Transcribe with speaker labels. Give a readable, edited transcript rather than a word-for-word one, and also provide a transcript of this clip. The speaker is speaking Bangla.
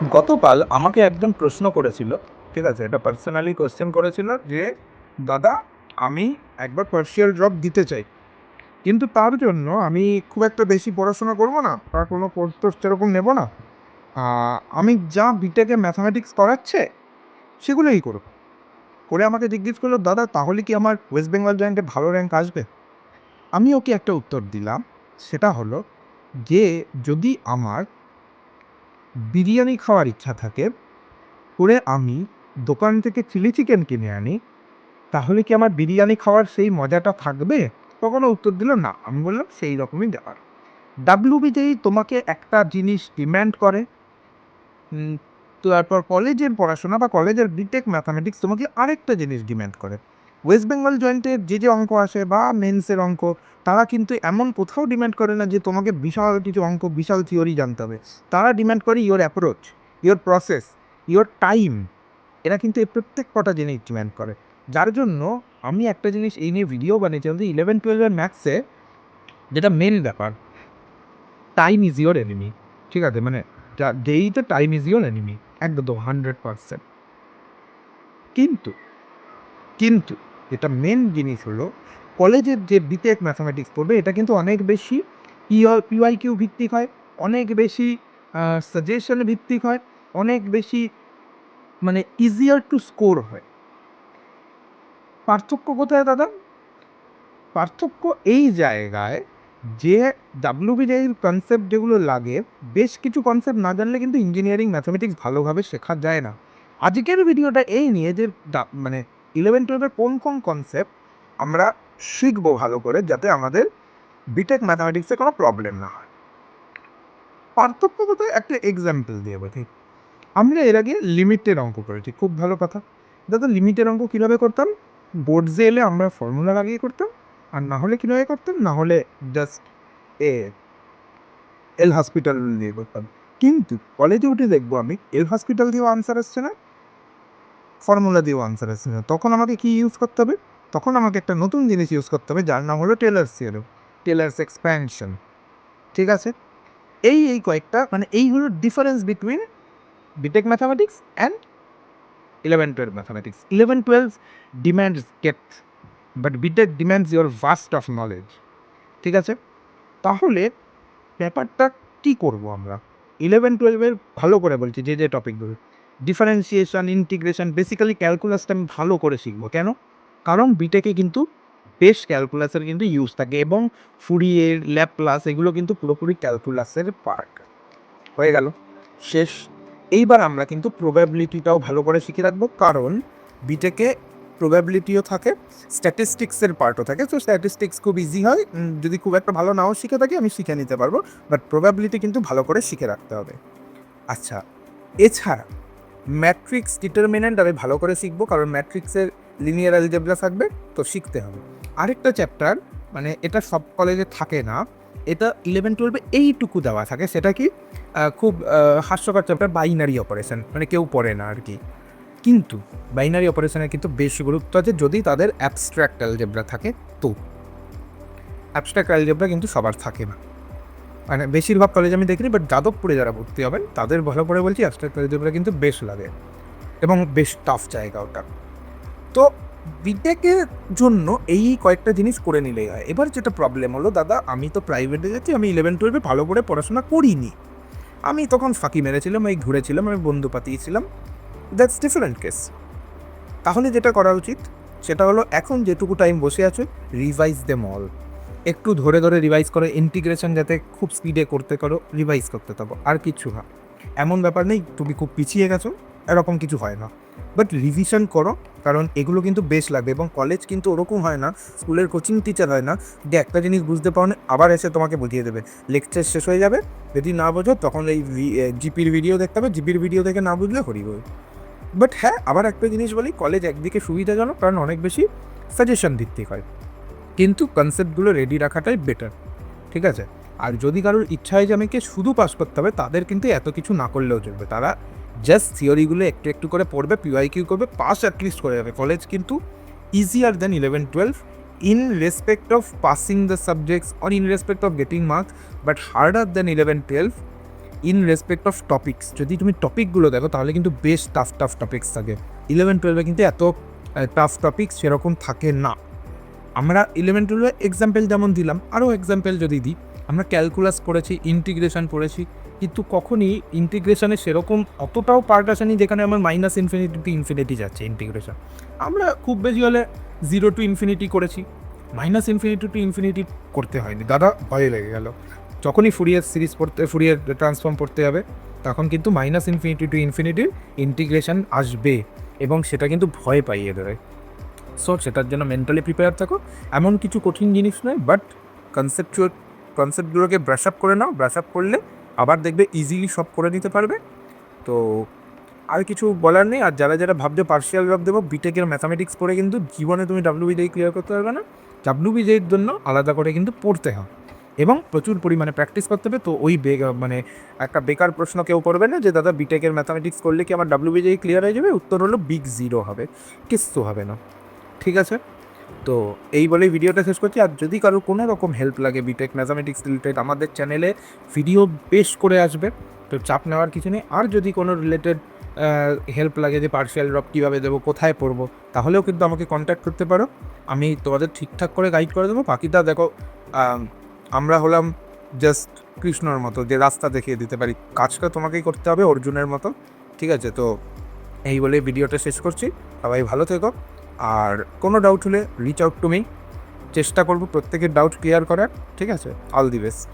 Speaker 1: গতকাল আমাকে একজন প্রশ্ন করেছিল, ঠিক আছে? এটা পার্সোনালি কোয়েশ্চেন করেছিল যে, "দাদা, আমি একবার পার্সিয়াল ড্রপ দিতে চাই। কিন্তু তার জন্য আমি খুব একটা বেশি পড়াশোনা করব না বা কোনো কোর্স টোর্স সেরকম নেব না। আ আমি যা বিটেকে ম্যাথামেটিক্স করাচ্ছে সেগুলোই করব।" করে আমাকে জিজ্ঞেস করলো, "দাদা, তাহলে কি আমার ওয়েস্ট বেঙ্গল জয়েন্টে ভালো র্যাঙ্ক আসবে?" আমি ওকে একটা উত্তর দিলাম। সেটা হলো যে, যদি আমার বিরিয়ানি খাওয়ার ইচ্ছা থাকে করে আমি দোকান থেকে চিলি চিকেন কিনে আনি, তাহলে কি আমার বিরিয়ানি খাওয়ার সেই মজাটা থাকবে? তখন ও উত্তর দিল, "না।" আমি বললাম, "সেই রকমই ব্যাপার। WBJEE তোমাকে একটা জিনিস ডিমান্ড করে, উম তারপর কলেজের পড়াশোনা বা কলেজের বিটেক ম্যাথামেটিক্স তোমাকে আরেকটা জিনিস ডিমান্ড করে। ওয়েস্ট বেঙ্গল জয়েন্টের যে অঙ্ক আসে বা মেন্সের অঙ্ক, তারা কিন্তু এমন কোথাও ডিমান্ড করে না যে তোমাকে বিশাল কিছু অঙ্ক, বিশাল থিওরি জানতে হবে। তারা ডিমান্ড করে your approach, your process, your time. এরা কিন্তু এই প্রত্যেক কটা জিনিস ডিমান্ড করে। যার জন্য আমি একটা জিনিস এই নিয়ে ভিডিও বানিয়েছিলাম যে 11-12 এর ম্যাথসে যেটা মেন ব্যাপার, টাইম ইজ ইওর এনিমি। ঠিক আছে? মানে যেইতে টাইম ইজ ইওর এনিমি। একদম 100%। কিন্তু, কিন্তু যেটা মেন জিনিস হলো, কলেজের যে বিটেক ম্যাথামেটিক্স পড়বে এটা কিন্তু অনেক বেশি পিওয়াইকিউ ভিত্তিক হয়, অনেক বেশি সাজেশন ভিত্তিক হয়, অনেক বেশি মানে ইজিয়ার টু স্কোর হয়। পার্থক্য কোথায় দাদা? পার্থক্য এই জায়গায় যে WBJEE কনসেপ্ট যেগুলো লাগে, বেশ কিছু কনসেপ্ট না জানলে কিন্তু ইঞ্জিনিয়ারিং ম্যাথামেটিক্স ভালোভাবে শেখা যায় না। আজকের ভিডিওটা এই নিয়ে যে মানে 11-12 এর কোন কনসেপ্ট আমরা শিখবো ভালো করে, যাতে আমাদের বিটেক ম্যাথামেটিক্সে কোনো প্রবলেম না হয়। পার্থক্য কোথায়? একটা এক্সাম্পল দিয়ে বলি। আমরা এর আগে লিমিটের অঙ্ক করেছি, খুব ভালো কথা। দাদা, লিমিটের অঙ্ক কীভাবে করতাম? বোর্ডসে এলে আমরা ফর্মুলা লাগিয়ে করতাম, আর না হলে কীভাবে করতাম? না হলে জাস্ট এ এল হসপিটাল দিয়ে করতাম। কিন্তু কলেজে উঠে দেখবো আমি এল হসপিটাল দিয়েও আনসার আসছে না, ফর্মুলা দিয়েও আনসার আসছে না। তখন আমাকে কি ইউজ করতে হবে? তখন আমাকে একটা নতুন জিনিস ইউজ করতে হবে, যার নাম হলো টেলর্স থিওরেম, টেলর্স এক্সপ্যানশন। ঠিক আছে? এই কয়েকটা মানে এই হলো difference between BTech mathematics and 11-12 mathematics. 11-12 demands depth, but BTech demands your vast of knowledge. ঠিক আছে? তাহলে ব্যাপারটা কি করব আমরা? 11-12 এর ভালো করে বলছি যে টপিকগুলো। ডিফারেন্সিয়েশন, ইন্টিগ্রেশন, বেসিক্যালি ক্যালকুলাসটা আমি ভালো করে শিখব। কেন? কারণ বিটেকে কিন্তু বেশ ক্যালকুলাসের কিন্তু ইউজ থাকে এবং ফুরিয়ের, ল্যাপ্লাস এগুলো কিন্তু পুরোপুরি ক্যালকুলাসের পার্ট। হয়ে গেল, শেষ। এইবার আমরা কিন্তু প্রবাবিলিটিটাও ভালো করে শিখে রাখবো, কারণ বিটেকে প্রবাবিলিটিও থাকে, স্ট্যাটিস্টিক্সের পার্টও থাকে। তো স্ট্যাটিস্টিক্স খুব ইজি হয়, যদি খুব একটা ভালো নাও শিখে থাকি আমি শিখে নিতে পারবো, বাট প্রবাবিলিটি কিন্তু ভালো করে শিখে রাখতে হবে। আচ্ছা, এছাড়া ম্যাট্রিক্স ডিটারমিনেন্ট আমি ভালো করে শিখবো, কারণ ম্যাট্রিক্সের লিনিয়ার অ্যালজেব্রা থাকবে, তো শিখতে হবে। আরেকটা চ্যাপ্টার, মানে এটা সব কলেজে থাকে না, এটা 11-12 এইটুকু দেওয়া থাকে, সেটা কি খুব হাস্যকর চ্যাপ্টার, বাইনারি অপারেশন, মানে কেউ পড়ে না আর কি। কিন্তু বাইনারি অপারেশনের কিন্তু বেশ গুরুত্ব আছে যদি তাদের অ্যাবস্ট্র্যাক্ট অ্যালজেব্রা থাকে। তো অ্যাবস্ট্র্যাক্ট অ্যালজেব্রা কিন্তু সবার থাকে না, মানে বেশিরভাগ কলেজ আমি দেখিনি, বাট যাদবপুরে যারা ভর্তি হবেন তাদের ভালো করে বলছি, অ্যাবস্ট্র্যাক্ট অ্যালজেব্রা কিন্তু বেশ লাগে এবং বেশ টাফ জায়গা ওটা। তো বিটেকের জন্য এই কয়েকটা জিনিস করে নিলেই হয়। এবার যেটা প্রবলেম হলো, দাদা আমি তো প্রাইভেটে যাচ্ছি, আমি 11-12 ভালো করে পড়াশোনা করিনি, আমি তখন ফাঁকি মেরেছিলাম, এই ঘুরেছিলাম, আমি বন্ধু পাতিয়েছিলাম, দ্যাটস ডিফারেন্ট কেস। তাহলে যেটা করা উচিত সেটা হলো, এখন যেটুকু টাইম বসে আছে, রিভাইজ দেম অল। একটু ধরে ধরে রিভাইজ করো, ইন্টিগ্রেশন যাতে খুব স্পিডে করতে পারো, রিভাইজ করতে থাকো, আর কিচ্ছু না। এমন ব্যাপার নেই তুমি খুব পিছিয়ে গেছো, এরকম কিছু হয় না, বাট রিভিশন করো, কারণ এগুলো কিন্তু বেশ লাগবে। এবং কলেজ কিন্তু ওরকম হয় না, স্কুলের কোচিং টিচার হয় না যে একটা জিনিস বুঝতে পারো না আবার এসে তোমাকে বুঝিয়ে দেবে, লেকচার শেষ হয়ে যাবে, যদি না বোঝো তখন এই জিপির ভিডিও দেখতে হবে, জিপির ভিডিও দেখে না বুঝলে হরি বই। বাট হ্যাঁ, আবার একটা জিনিস বলি, কলেজ একদিকে সুবিধাজনক কারণ অনেক বেশি সাজেশন ভিত্তিক হয়, কিন্তু কনসেপ্টগুলো রেডি রাখাটাই বেটার। ঠিক আছে? আর যদি কারোর ইচ্ছা হয় যে আমাকে শুধু পাস করতে হবে, তাদের কিন্তু এত কিছু না করলেও চলবে, তারা জাস্ট থিওরিগুলো একটু একটু করে পড়বে, পিওয়াইকিউ করবে, পাস অ্যাটলিস্ট করে যাবে। কলেজ কিন্তু easier than 11-12 in respect of passing the subjects or in respect of getting marks, but harder than 11-12 in respect of topics. যদি তুমি টপিকগুলো দেখো তাহলে কিন্তু বেশ টাফ টপিক্স থাকে। 11-12 কিন্তু এত টাফ টপিক্স সেরকম থাকে না। আমরা 11-12 এক্সাম্পল যেমন দিলাম, আরও এক্সাম্পল যদি দিই, আমরা ক্যালকুলাস পড়েছি, ইন্টিগ্রেশন পড়েছি, কিন্তু কখনই ইন্টিগ্রেশনে সেরকম অতটাও পার্ট আসেনি যেখানে আমার মাইনাস ইনফিনিটি টু ইনফিনিটি যাচ্ছে ইন্টিগ্রেশন। আমরা খুব বেশি হলে 0 to infinity করেছি, মাইনাস ইনফিনিটি টু ইনফিনিটি করতে হয়নি। দাদা ভয় লেগে গেল। যখনই ফুরিয়ার সিরিজ পড়তে, ফুরিয়ার ট্রান্সফর্ম পড়তে যাবে, তখন কিন্তু মাইনাস ইনফিনিটি টু ইনফিনিটির ইন্টিগ্রেশন আসবে, এবং সেটা কিন্তু ভয় পাইয়ে দেবে। সো সেটার জন্য মেন্টালি প্রিপেয়ার থাকো। এমন কিছু কঠিন জিনিস নয়, বাট কনসেপ্টগুলোকে ব্রাশ আপ করে নাও। ব্রাশ আপ করলে আবার দেখবে ইজিলি সব করে নিতে পারবে। তো আর কিছু বলার নেই। আর যারা যারা ভাবছো পার্শিয়াল ড্রপ দেবো, বিটেকের ম্যাথামেটিক্স পড়ে কিন্তু জীবনে তুমি WBJEE ক্লিয়ার করতে পারবে না। WBJEEর জন্য আলাদা করে কিন্তু পড়তে হবে এবং প্রচুর পরিমাণে প্র্যাকটিস করতে হবে। তো ওই মানে একটা বেকার প্রশ্ন কেউ করবে না যে দাদা বিটেকের ম্যাথামেটিক্স করলে কি আমার WBJEE ক্লিয়ার হয়ে যাবে? উত্তর হলো বিগ 0 হবে, কিচ্ছু হবে না। ঠিক আছে, তো এই বলেই ভিডিওটা শেষ করছি। আর যদি কারোর কোনো রকম হেল্প লাগে বিটেক ম্যাথামেটিক্স রিলেটেড, আমাদের চ্যানেলে ভিডিও বেশ করে আসবে, তো চাপ নেওয়ার কিছু নেই। আর যদি কোনো রিলেটেড হেল্প লাগে যে পার্শিয়াল ড্রপ কীভাবে দেবো, কোথায় পড়বো, তাহলেও কিন্তু আমাকে কন্ট্যাক্ট করতে পারো। আমি তোমাদের ঠিকঠাক করে গাইড করে দেবো। বাকিটা দেখো, আমরা হলাম জাস্ট কৃষ্ণর মতো যে রাস্তা দেখিয়ে দিতে পারি, কাজটা তোমাকেই করতে হবে অর্জুনের মতো। ঠিক আছে, তো এই বলে ভিডিওটা শেষ করছি। সবাই ভালো থেকো। আর কোনো ডাউট হলে রিচ আউট টু মি। চেষ্টা করবো প্রত্যেকের ডাউট ক্লিয়ার করার। ঠিক আছে, অল দি বেস্ট।